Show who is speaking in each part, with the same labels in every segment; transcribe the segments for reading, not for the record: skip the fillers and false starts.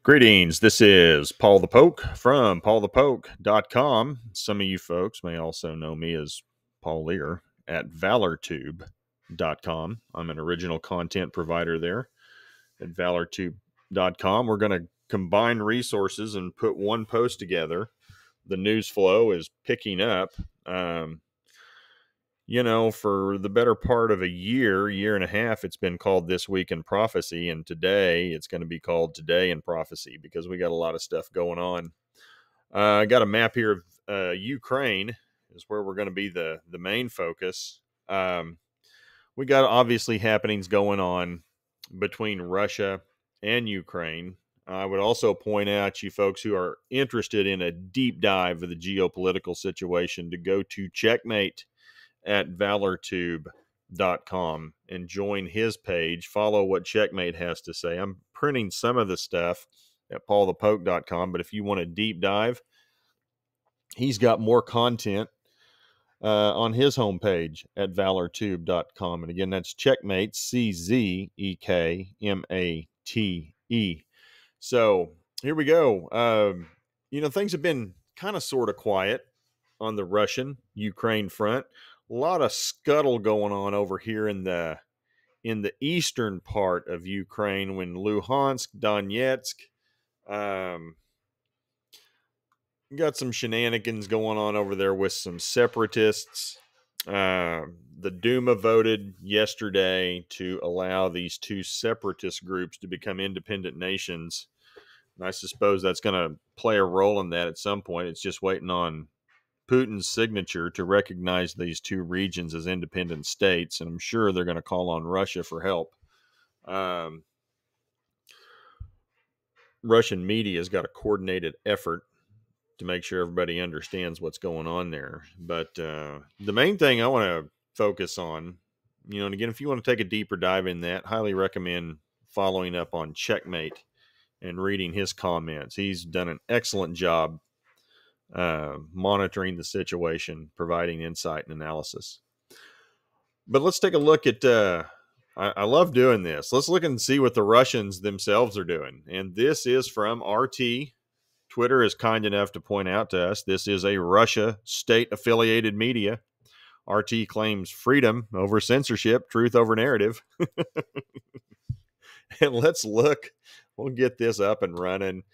Speaker 1: Greetings. This is Paul the Poke from paulthepoke.com. Some of you folks may also know me as Paul Lear at valortube.com. I'm an original content provider there at valortube.com. We're going to combine resources and put one post together. The news flow is picking up. For the better part of a year and a half, it's been called This Week in Prophecy. And today it's going to be called Today in Prophecy because we got a lot of stuff going on. I got a map here of Ukraine is where we're going to be the main focus. We got obviously happenings going on between Russia and Ukraine. I would also point out, you folks who are interested in a deep dive of the geopolitical situation, to go to Checkmate at valortube.com and join his page. Follow what Checkmate has to say. I'm printing some of the stuff at paulthepoke.com, but if you want a deep dive, he's got more content on his homepage at valortube.com. And again, that's Checkmate, CZEKMATE. So here we go. Things have been kind of sort of quiet on the Russian-Ukraine front. A lot of scuttle going on over here in the eastern part of Ukraine, when Luhansk, Donetsk, got some shenanigans going on over there with some separatists. The Duma voted yesterday to allow these two separatist groups to become independent nations. And I suppose that's going to play a role in that at some point. It's just waiting on Putin's signature to recognize these two regions as independent states, and I'm sure they're going to call on Russia for help. Russian media has got a coordinated effort to make sure everybody understands what's going on there. But the main thing I want to focus on, and again, if you want to take a deeper dive in that, highly recommend following up on Checkmate and reading his comments. He's done an excellent job monitoring the situation, providing insight and analysis. But let's take a look at, I love doing this. Let's look and see what the Russians themselves are doing. And this is from RT. Twitter is kind enough to point out to us, this is a Russia state-affiliated media. RT claims freedom over censorship, truth over narrative. And let's look. We'll get this up and running.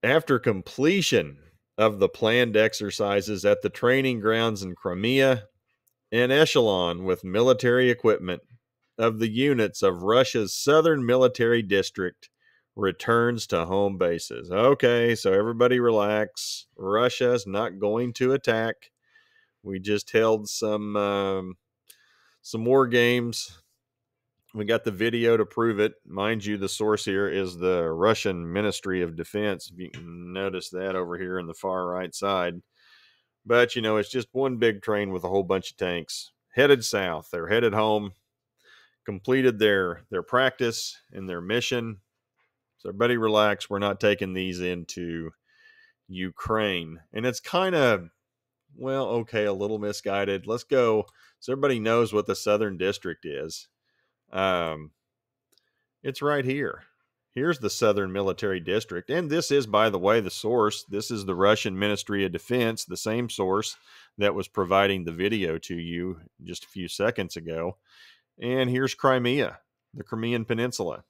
Speaker 1: After completion of the planned exercises at the training grounds in Crimea, an echelon with military equipment of the units of Russia's Southern Military District returns to home bases. Okay, so everybody relax. Russia's not going to attack. We just held some war games. We got the video to prove it. Mind you, the source here is the Russian Ministry of Defense. If you can notice that over here in the far right side. But, it's just one big train with a whole bunch of tanks headed south. They're headed home, completed their practice and their mission. So everybody relax. We're not taking these into Ukraine. And it's kind of, a little misguided. Let's go so everybody knows what the Southern District is. It's right here. Here's the Southern Military District. And this is, by the way, the source. This is the Russian Ministry of Defense, the same source that was providing the video to you just a few seconds ago. And here's Crimea, the Crimean Peninsula.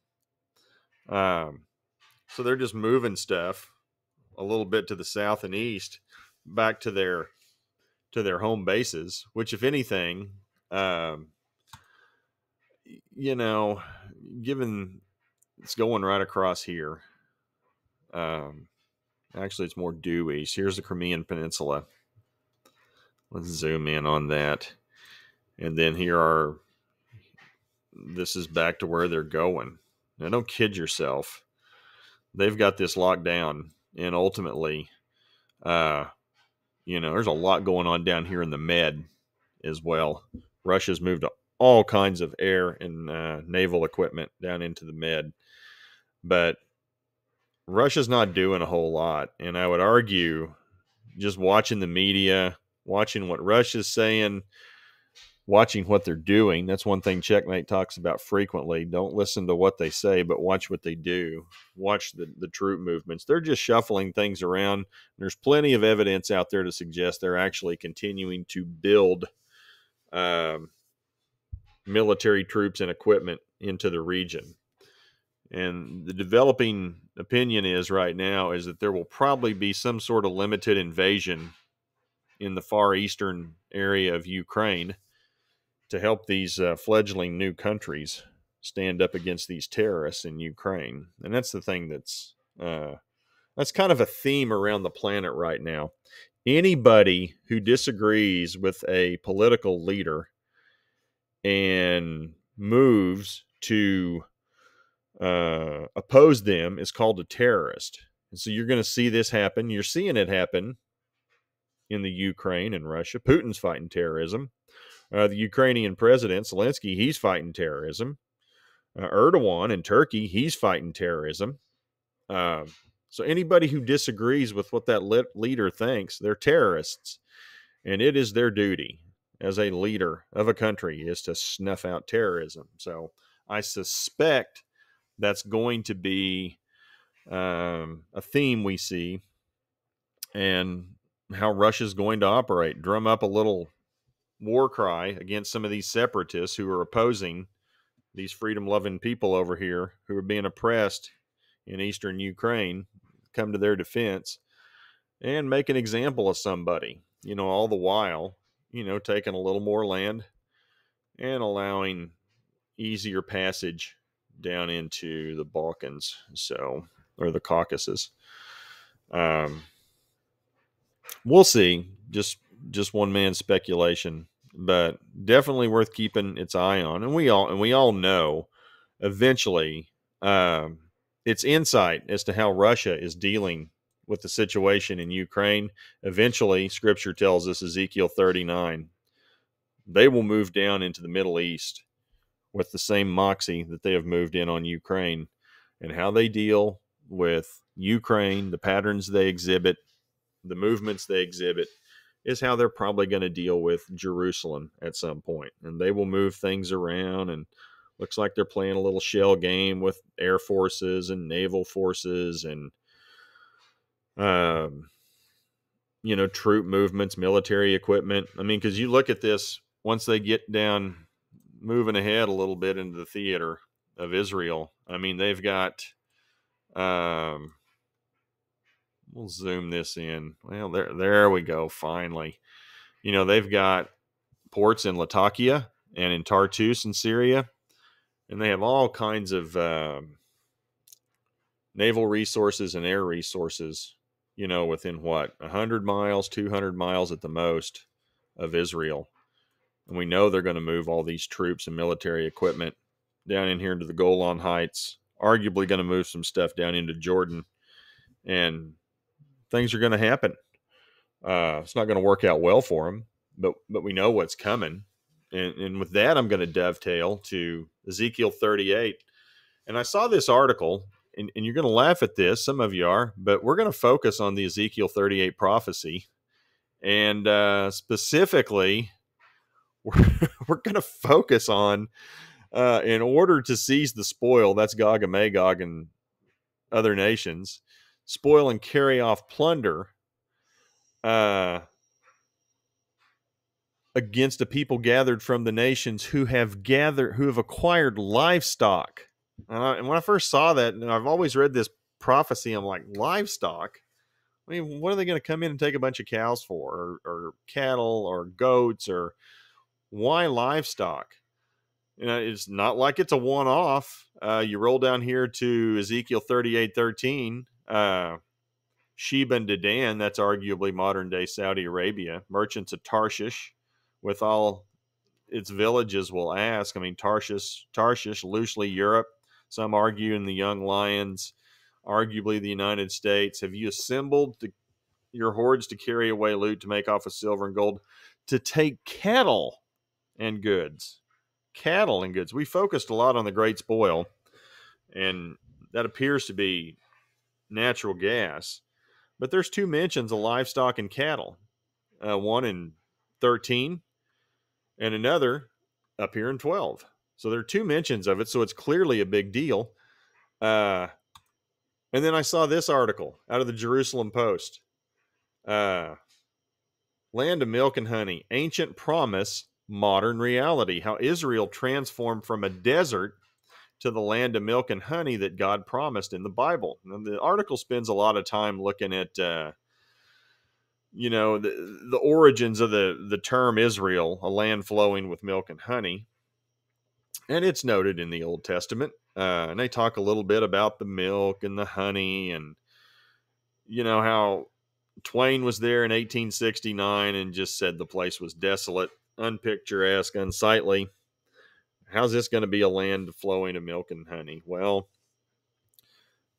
Speaker 1: So they're just moving stuff a little bit to the south and east back to their home bases, which, if anything, given it's going right across here, actually it's more due east. Here's the Crimean Peninsula. Let's zoom in on that. And then this is back to where they're going. Now, don't kid yourself. They've got this locked down, and ultimately, there's a lot going on down here in the Med as well. Russia's moved all kinds of air and naval equipment down into the Med. But Russia's not doing a whole lot. And I would argue, just watching the media, watching what Russia's saying, watching what they're doing. That's one thing Checkmate talks about frequently. Don't listen to what they say, but watch what they do. Watch the troop movements. They're just shuffling things around. There's plenty of evidence out there to suggest they're actually continuing to build military troops and equipment into the region. And the developing opinion is right now is that there will probably be some sort of limited invasion in the far eastern area of Ukraine to help these fledgling new countries stand up against these terrorists in Ukraine. And that's the thing that's kind of a theme around the planet right now. Anybody who disagrees with a political leader and moves to oppose them is called a terrorist. And so you're going to see this happen. You're seeing it happen in the Ukraine and Russia. Putin's fighting terrorism. The Ukrainian president, Zelensky, he's fighting terrorism. Erdogan in Turkey, he's fighting terrorism. So anybody who disagrees with what that leader thinks, they're terrorists. And it is their duty as a leader of a country is to snuff out terrorism. So I suspect that's going to be a theme we see, and how Russia's going to operate. Drum up a little war cry against some of these separatists who are opposing these freedom-loving people over here who are being oppressed in eastern Ukraine. Come to their defense and make an example of somebody, all the while, taking a little more land and allowing easier passage down into the Balkans, or the Caucasus. We'll see. Just one man's speculation, but definitely worth keeping its eye on. And we all know eventually it's insight as to how Russia is dealing with the situation in Ukraine. Eventually, Scripture tells us, Ezekiel 39, they will move down into the Middle East with the same moxie that they have moved in on Ukraine. And how they deal with Ukraine, the patterns they exhibit, the movements they exhibit, is how they're probably going to deal with Jerusalem at some point. And they will move things around, and looks like they're playing a little shell game with air forces and naval forces and troop movements, military equipment. I mean, because you look at this, once they get down, moving ahead a little bit into the theater of Israel, I mean, they've got, we'll zoom this in. Well, there we go. Finally, they've got ports in Latakia and in Tartus in Syria, and they have all kinds of naval resources and air resources, within 100 miles, 200 miles at the most of Israel. And we know they're going to move all these troops and military equipment down in here into the Golan Heights, arguably going to move some stuff down into Jordan, and things are going to happen. It's not going to work out well for them, but we know what's coming. And with that, I'm going to dovetail to Ezekiel 38. And I saw this article, and you're going to laugh at this, some of you are, but we're going to focus on the Ezekiel 38 prophecy. And specifically, we're going to focus on, in order to seize the spoil, that's Gog of Magog and other nations, spoil and carry off plunder against a people gathered from the nations who have acquired livestock. And when I first saw that, and I've always read this prophecy, I'm like, livestock? I mean, what are they going to come in and take a bunch of cows for, or cattle, or goats, or why livestock? It's not like it's a one-off. You roll down here to Ezekiel 38:13. Sheba and Dedan, that's arguably modern-day Saudi Arabia. Merchants of Tarshish, with all its villages, will ask. I mean, Tarshish, loosely Europe. Some argue in the Young Lions, arguably the United States. Have you assembled your hordes to carry away loot, to make off with silver and gold, to take cattle and goods? Cattle and goods. We focused a lot on the Great Spoil, and that appears to be natural gas. But there's two mentions of livestock and cattle. One in 13, and another up here in 12. So there are 2 mentions of it, so it's clearly a big deal. And then I saw this article out of the Jerusalem Post. Land of milk and honey, ancient promise, modern reality. How Israel transformed from a desert to the land of milk and honey that God promised in the Bible. And the article spends a lot of time looking at, the origins of the term Israel, a land flowing with milk and honey. And it's noted in the Old Testament. And they talk a little bit about the milk and the honey, and how Twain was there in 1869 and just said the place was desolate, unpicturesque, unsightly. How's this going to be a land flowing of milk and honey? Well,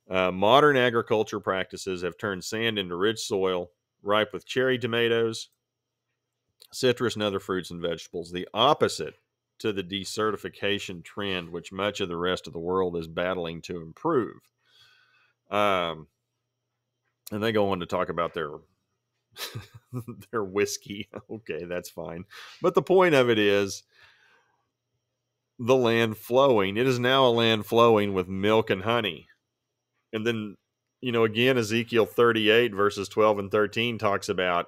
Speaker 1: modern agriculture practices have turned sand into rich soil, ripe with cherry tomatoes, citrus, and other fruits and vegetables. The opposite to the desertification trend, which much of the rest of the world is battling to improve. And they go on to talk about their their whiskey. Okay, that's fine. But the point of it is the land flowing. It is now a land flowing with milk and honey. And then, again, Ezekiel 38 verses 12 and 13 talks about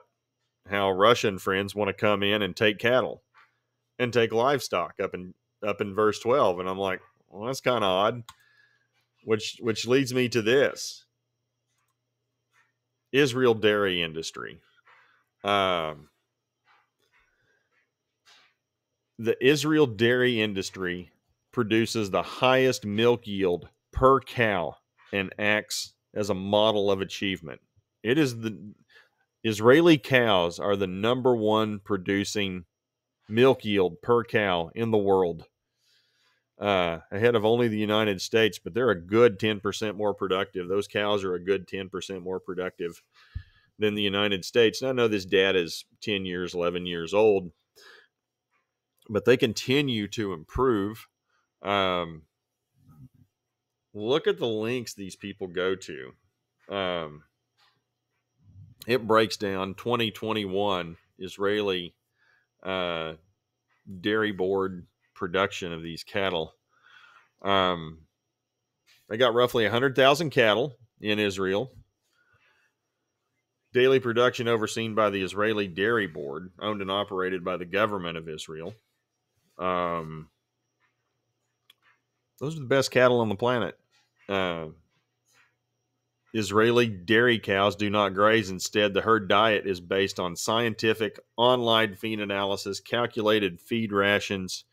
Speaker 1: how Russian friends want to come in and take cattle and take livestock up in verse 12. And I'm like, well, that's kind of odd. Which leads me to this. Israel dairy industry. The Israel dairy industry produces the highest milk yield per cow and acts as a model of achievement. It is the Israeli cows are the number one producing milk yield per cow in the world, ahead of only the United States, but they're a good 10% more productive. Those cows are a good 10% more productive than the United States. And I know this data is 10 years, 11 years old, but they continue to improve. Look at the links these people go to. It breaks down 2021 Israeli dairy board production of these cattle. They got roughly 100,000 cattle in Israel. Daily production overseen by the Israeli Dairy Board, owned and operated by the government of Israel. Those are the best cattle on the planet. Israeli dairy cows do not graze. Instead, the herd diet is based on scientific online feed analysis, calculated feed rations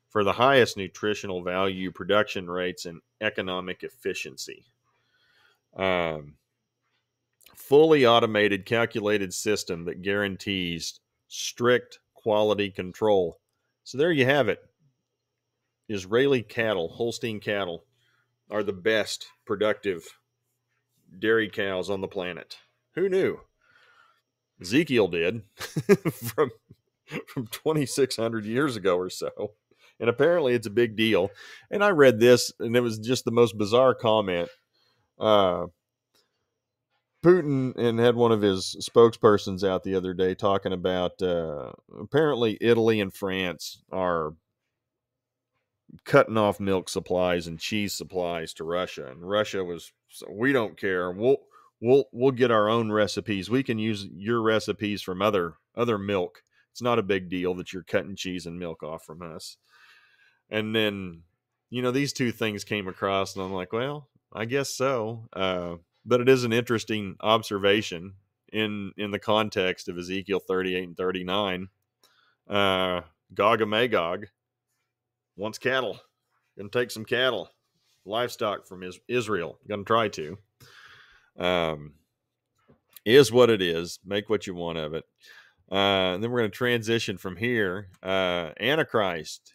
Speaker 1: for the highest nutritional value, production rates, and economic efficiency. Fully automated, calculated system that guarantees strict quality control. So there you have it. Israeli cattle, Holstein cattle, are the best productive dairy cows on the planet. Who knew? Ezekiel did from 2,600 years ago or so. And apparently it's a big deal. And I read this, and it was just the most bizarre comment. Putin and had one of his spokespersons out the other day talking about apparently Italy and France are cutting off milk supplies and cheese supplies to Russia, and Russia was, so we don't care. We'll get our own recipes. We can use your recipes from other milk. It's not a big deal that you're cutting cheese and milk off from us. And then, these two things came across, and I'm like, well, I guess so. But it is an interesting observation in the context of Ezekiel 38 and 39. Gog of Magog wants cattle. Going to take some cattle, livestock from Israel. Going to try to. Is what it is. Make what you want of it. And then we're going to transition from here. Antichrist,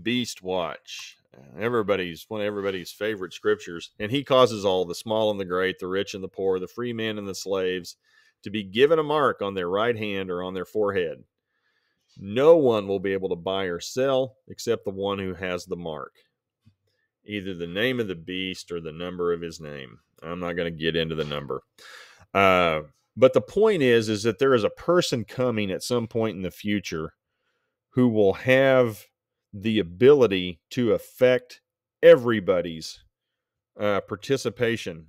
Speaker 1: Beast watch. One of everybody's favorite scriptures. And he causes all, the small and the great, the rich and the poor, the free men and the slaves, to be given a mark on their right hand or on their forehead. No one will be able to buy or sell except the one who has the mark, either the name of the beast or the number of his name. I'm not going to get into the number. But the point is that there is a person coming at some point in the future who will have the ability to affect everybody's participation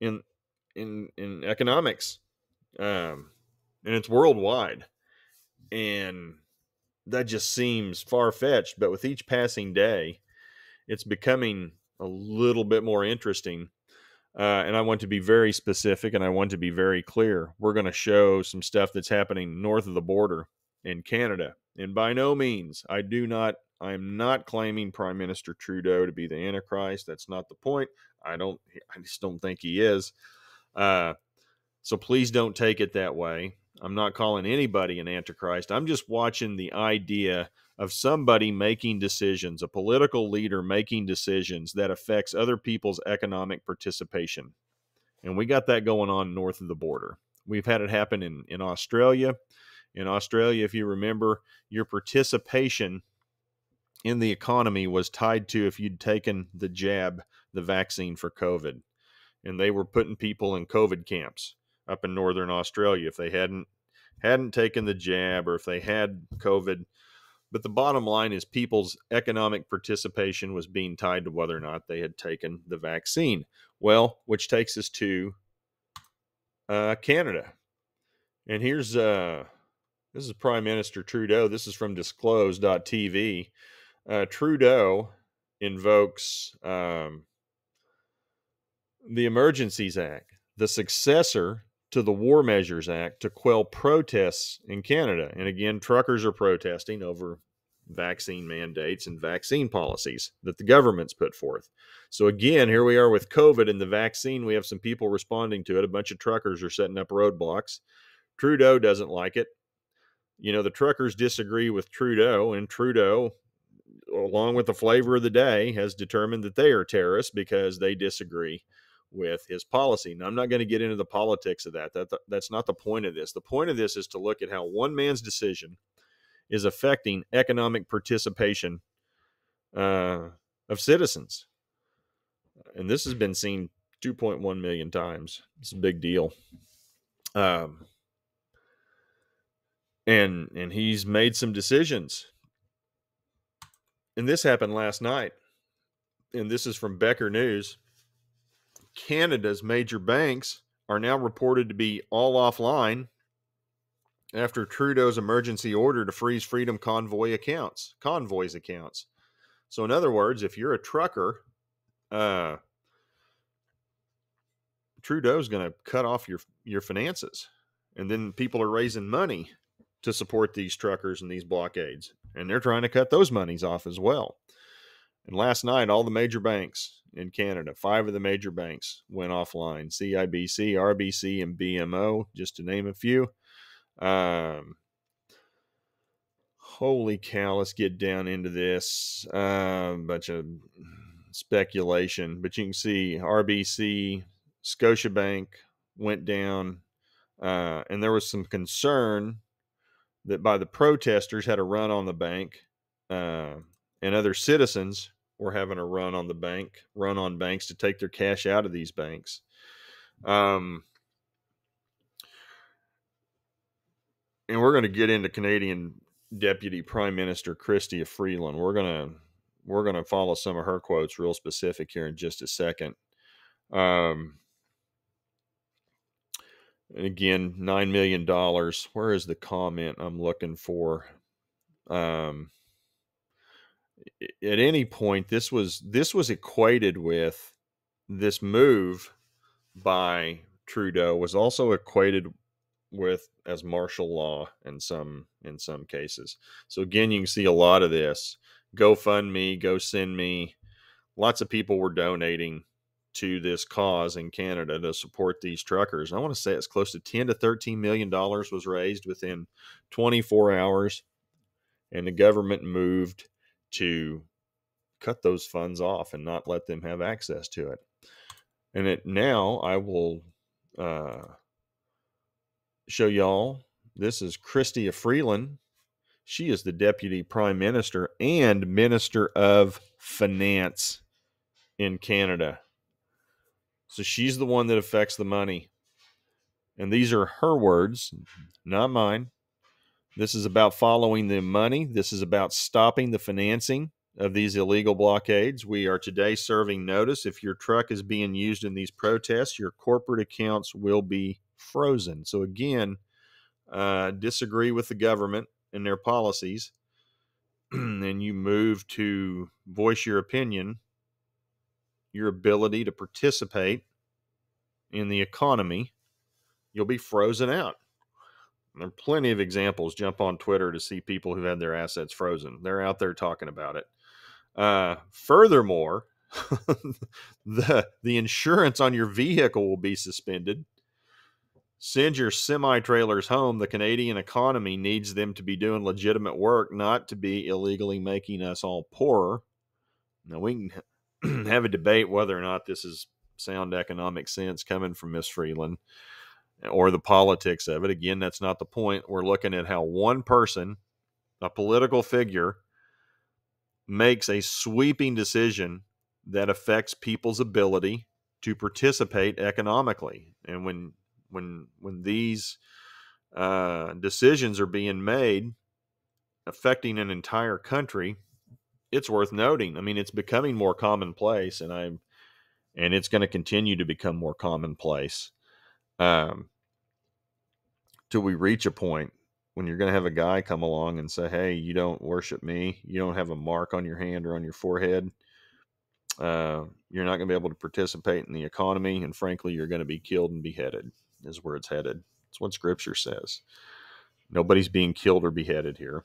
Speaker 1: in economics, and it's worldwide. And that just seems far-fetched, but with each passing day, it's becoming a little bit more interesting. And I want to be very specific, and I want to be very clear. We're going to show some stuff that's happening north of the border in Canada. And by no means, I'm not claiming Prime Minister Trudeau to be the Antichrist. That's not the point. I just don't think he is. So please don't take it that way. I'm not calling anybody an Antichrist. I'm just watching the idea of somebody making decisions, a political leader making decisions that affects other people's economic participation. And we got that going on north of the border. We've had it happen in Australia. In Australia, if you remember, your participation in the economy was tied to if you'd taken the jab, the vaccine for COVID. And they were putting people in COVID camps up in northern Australia if they hadn't taken the jab or if they had COVID. But the bottom line is people's economic participation was being tied to whether or not they had taken the vaccine. Well, which takes us to Canada. And here's this is Prime Minister Trudeau. This is from disclose.tv. Trudeau invokes the Emergencies Act, the successor to the War Measures Act, to quell protests in Canada. And again, truckers are protesting over vaccine mandates and vaccine policies that the government's put forth. So again, here we are with COVID and the vaccine. We have some people responding to it. A bunch of truckers are setting up roadblocks. Trudeau doesn't like it. You know, the truckers disagree with Trudeau, and Trudeau, along with the flavor of the day, has determined that they are terrorists because they disagree with his policy. Now, I'm not going to get into the politics of that. That's not the point of this. The point of this is to look at how one man's decision is affecting economic participation of citizens. And this has been seen 2.1 million times. It's a big deal. And he's made some decisions. And this happened last night. And this is from Becker News. Canada's major banks are now reported to be all offline after Trudeau's emergency order to freeze Freedom Convoys accounts. So in other words, if you're a trucker, Trudeau's going to cut off your finances. And then people are raising money to support these truckers and these blockades. And they're trying to cut those monies off as well. And last night, all the major banks in Canada, 5 of the major banks went offline. CIBC, RBC, and BMO, just to name a few. Holy cow, let's get down into this. Bunch of speculation. But you can see RBC, Scotiabank went down. And there was some concern that by the protesters had a run on the bank. And other citizens were having a run on banks to take their cash out of these banks. And we're going to get into Canadian Deputy Prime Minister Chrystia Freeland. We're going to follow some of her quotes real specific here in just a second. And again, $9 million. Where is the comment I'm looking for? At any point, this was equated with this move by Trudeau was also equated with as martial law in some cases. So again, you can see a lot of this. GoFundMe, GoSendMe. Lots of people were donating to this cause in Canada to support these truckers. I want to say it's close to $10 to $13 million was raised within 24 hours. And the government moved to cut those funds off and not let them have access to it. And now I will show y'all. This is Chrystia Freeland. She is the Deputy Prime Minister and Minister of Finance in Canada. So she's the one that affects the money. And these are her words, not mine. This is about following the money. This is about stopping the financing of these illegal blockades. We are today serving notice. If your truck is being used in these protests, your corporate accounts will be frozen. So again, disagree with the government and their policies, and you move to voice your opinion, your ability to participate in the economy, you'll be frozen out. There are plenty of examples. Jump on Twitter to see people who've had their assets frozen. They're out there talking about it. Furthermore, the insurance on your vehicle will be suspended. Send your semi-trailers home. The Canadian economy needs them to be doing legitimate work, not to be illegally making us all poorer. Now, we can have a debate whether or not this is sound economic sense coming from Miss Freeland or the politics of it. Again, that's not the point. We're looking at how one person, a political figure, makes a sweeping decision that affects people's ability to participate economically. And when these decisions are being made affecting an entire country, it's worth noting. I mean, it's becoming more commonplace, and it's going to continue to become more commonplace till we reach a point when you're going to have a guy come along and say, hey, you don't worship me, you don't have a mark on your hand or on your forehead, you're not going to be able to participate in the economy, and frankly, you're going to be killed and beheaded, is where it's headed. It's what Scripture says. Nobody's being killed or beheaded here.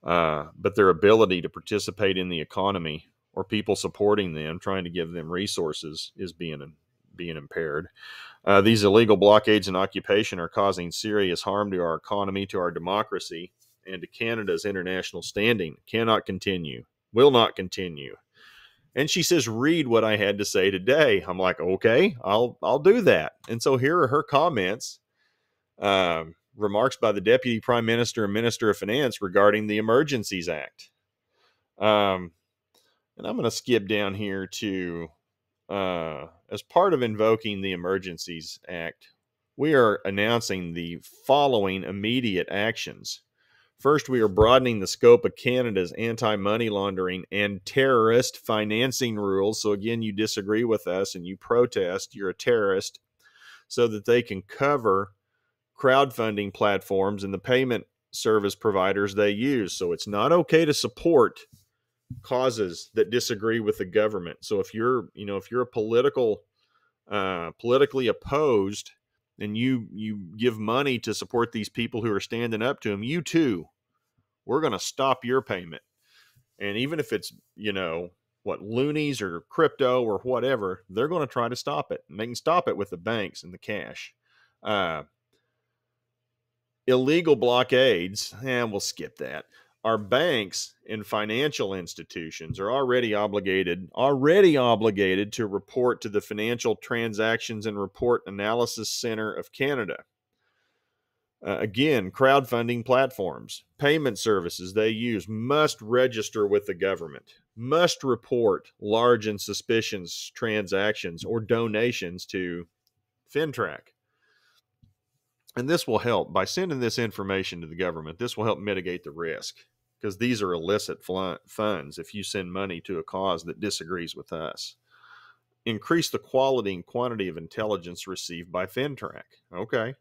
Speaker 1: But their ability to participate in the economy, or people supporting them, trying to give them resources, is being impaired. These illegal blockades and occupation are causing serious harm to our economy, to our democracy, and to Canada's international standing. Cannot continue. Will not continue. And she says, read what I had to say today. I'm like, okay, I'll do that. And so here are her comments, remarks by the Deputy Prime Minister and Minister of Finance regarding the Emergencies Act. And I'm going to skip down here to, as part of invoking the Emergencies Act, we are announcing the following immediate actions. First, we are broadening the scope of Canada's anti-money laundering and terrorist financing rules. So again, you disagree with us and you protest, you're a terrorist, so that they can cover crowdfunding platforms and the payment service providers they use. So it's not okay to support causes that disagree with the government. So if you're a politically opposed, and you give money to support these people who are standing up to them, you too, we're going to stop your payment. And even if it's, loonies or crypto or whatever, they're going to try to stop it. And they can stop it with the banks and the cash. Illegal blockades, and we'll skip that. Our banks and financial institutions are already obligated to report to the Financial Transactions and Report Analysis Center of Canada. Again, crowdfunding platforms, payment services they use must register with the government, must report large and suspicious transactions or donations to FinTrack. And this will help. By sending this information to the government, this will help mitigate the risk, because these are illicit funds if you send money to a cause that disagrees with us. Increase the quality and quantity of intelligence received by FinTrack. Okay.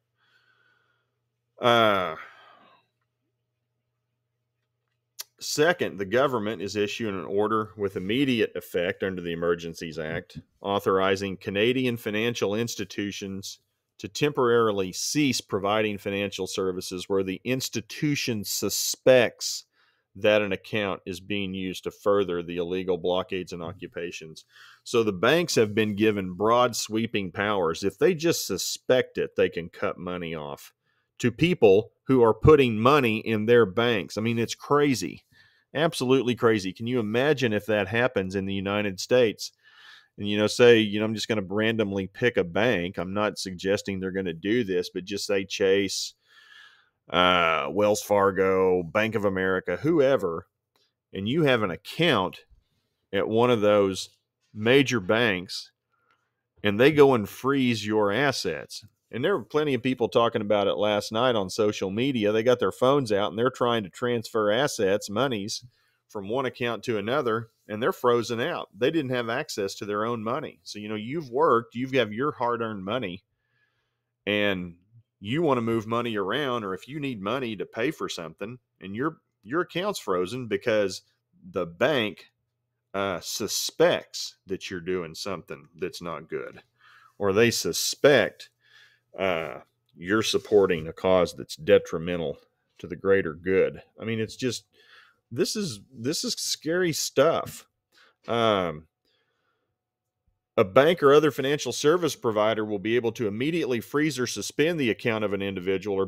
Speaker 1: Second, the government is issuing an order with immediate effect under the Emergencies Act, authorizing Canadian financial institutions to temporarily cease providing financial services where the institution suspects that an account is being used to further the illegal blockades and occupations. So the banks have been given broad sweeping powers. If they just suspect it, they can cut money off to people who are putting money in their banks. I mean, it's crazy. Absolutely crazy. Can you imagine if that happens in the United States? And, say, I'm just going to randomly pick a bank. I'm not suggesting they're going to do this, but just say Chase, Wells Fargo, Bank of America, whoever, and you have an account at one of those major banks, and they go and freeze your assets. And there were plenty of people talking about it last night on social media. They got their phones out and they're trying to transfer assets, monies from one account to another, and they're frozen out. They didn't have access to their own money. So, you've worked, you've got your hard-earned money, and you want to move money around, or if you need money to pay for something and your account's frozen because the bank suspects that you're doing something that's not good, or they suspect you're supporting a cause that's detrimental to the greater good. I mean, it's just, this is scary stuff. A bank or other financial service provider will be able to immediately freeze or suspend the account of an individual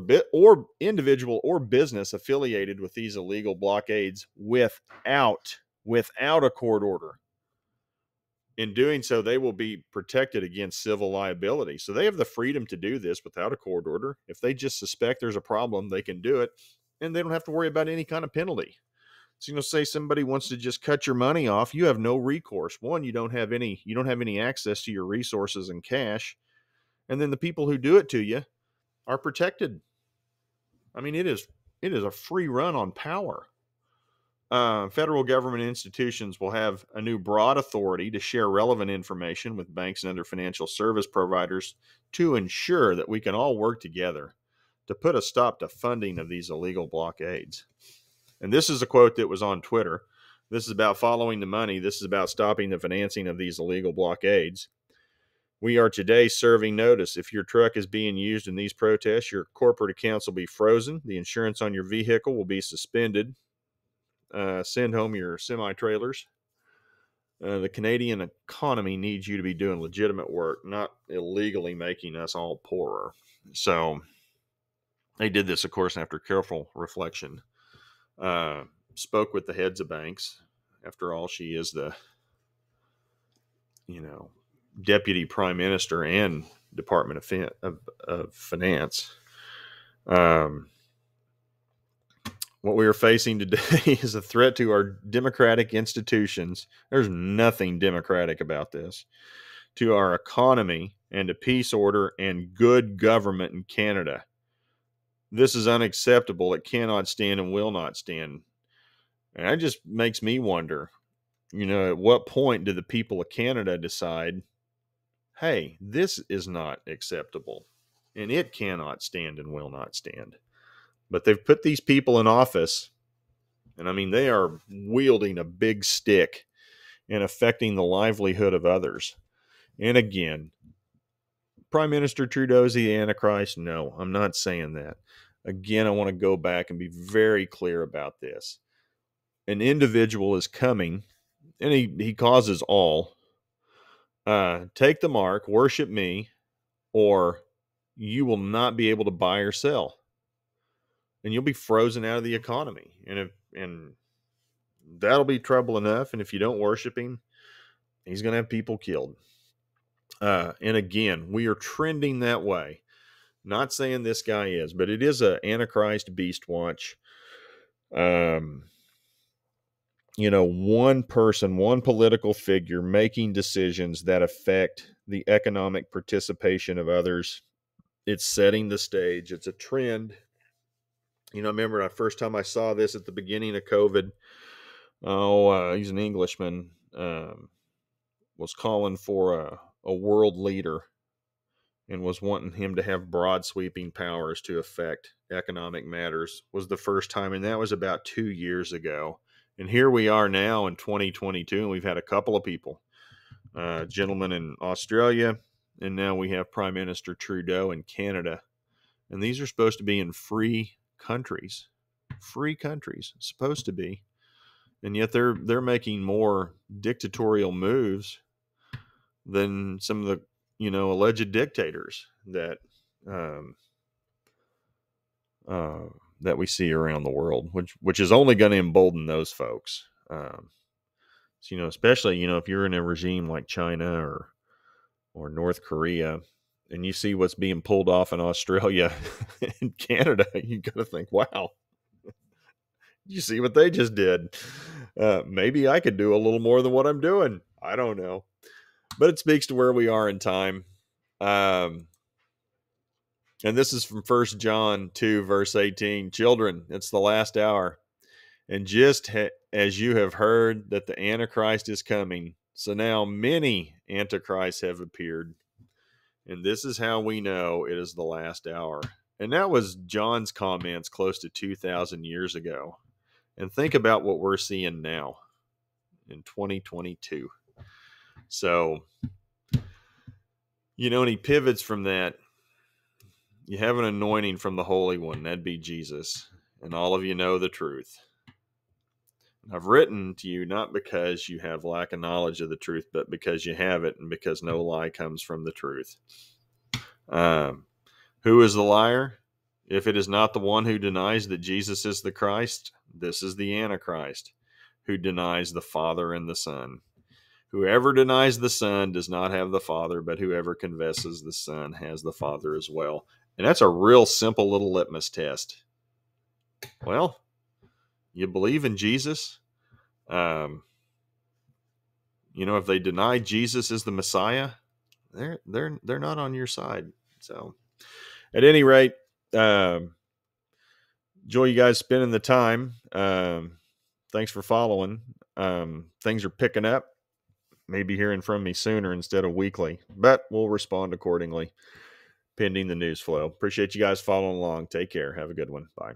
Speaker 1: or business affiliated with these illegal blockades without a court order. In doing so, they will be protected against civil liability. So they have the freedom to do this without a court order. If they just suspect there's a problem, they can do it, and they don't have to worry about any kind of penalty. So, say somebody wants to just cut your money off, you have no recourse. One, you don't have any access to your resources and cash. And then the people who do it to you are protected. I mean, it is a free run on power. Federal government institutions will have a new broad authority to share relevant information with banks and other financial service providers to ensure that we can all work together to put a stop to funding of these illegal blockades. And this is a quote that was on Twitter. This is about following the money. This is about stopping the financing of these illegal blockades. We are today serving notice. If your truck is being used in these protests, your corporate accounts will be frozen. The insurance on your vehicle will be suspended. Send home your semi-trailers. The Canadian economy needs you to be doing legitimate work, not illegally making us all poorer. So they did this, of course, after careful reflection. Spoke with the heads of banks. After all, she is the, deputy prime minister and Department of Finance. What we are facing today is a threat to our democratic institutions. There's nothing democratic about this. To our economy and to peace, order, and good government in Canada. This is unacceptable. It cannot stand and will not stand. And that just makes me wonder, at what point do the people of Canada decide, hey, this is not acceptable and it cannot stand and will not stand? But they've put these people in office, and I mean, they are wielding a big stick and affecting the livelihood of others. And again, Prime Minister Trudeau is the Antichrist? No, I'm not saying that. Again, I want to go back and be very clear about this. An individual is coming, and he causes all. Take the mark, worship me, or you will not be able to buy or sell. And you'll be frozen out of the economy. And that'll be trouble enough. And if you don't worship him, he's going to have people killed. And again, we are trending that way. Not saying this guy is, but it is a Antichrist Beast watch. One person, one political figure making decisions that affect the economic participation of others. It's setting the stage. It's a trend. Remember the first time I saw this at the beginning of COVID. He's an Englishman. Was calling for a world leader and was wanting him to have broad sweeping powers to affect economic matters. Was the first time, and that was about 2 years ago. And here we are now in 2022, and we've had a couple of people, gentlemen in Australia, and now we have Prime Minister Trudeau in Canada. And these are supposed to be in free countries, supposed to be. And yet they're making more dictatorial moves than some of the, alleged dictators that that we see around the world, which is only going to embolden those folks. So, especially, if you're in a regime like China or North Korea, and you see what's being pulled off in Australia and Canada, you got to think, wow, you see what they just did. Maybe I could do a little more than what I'm doing. I don't know. But it speaks to where we are in time. And this is from 1 John 2, verse 18. Children, it's the last hour. And just as you have heard that the Antichrist is coming, so now many Antichrists have appeared. And this is how we know it is the last hour. And that was John's comments close to 2,000 years ago. And think about what we're seeing now in 2022. So, and he pivots from that. You have an anointing from the Holy One. That'd be Jesus. And all of you know the truth. I've written to you not because you have lack of knowledge of the truth, but because you have it, and because no lie comes from the truth. Who is the liar? If it is not the one who denies that Jesus is the Christ, this is the Antichrist, who denies the Father and the Son. Whoever denies the Son does not have the Father, but whoever confesses the Son has the Father as well. And that's a real simple little litmus test. Well, you believe in Jesus? If they deny Jesus is the Messiah, they're not on your side. So, at any rate, enjoy you guys spending the time. Thanks for following. Things are picking up. Maybe hearing from me sooner instead of weekly, but we'll respond accordingly, pending the news flow. Appreciate you guys following along. Take care. Have a good one. Bye.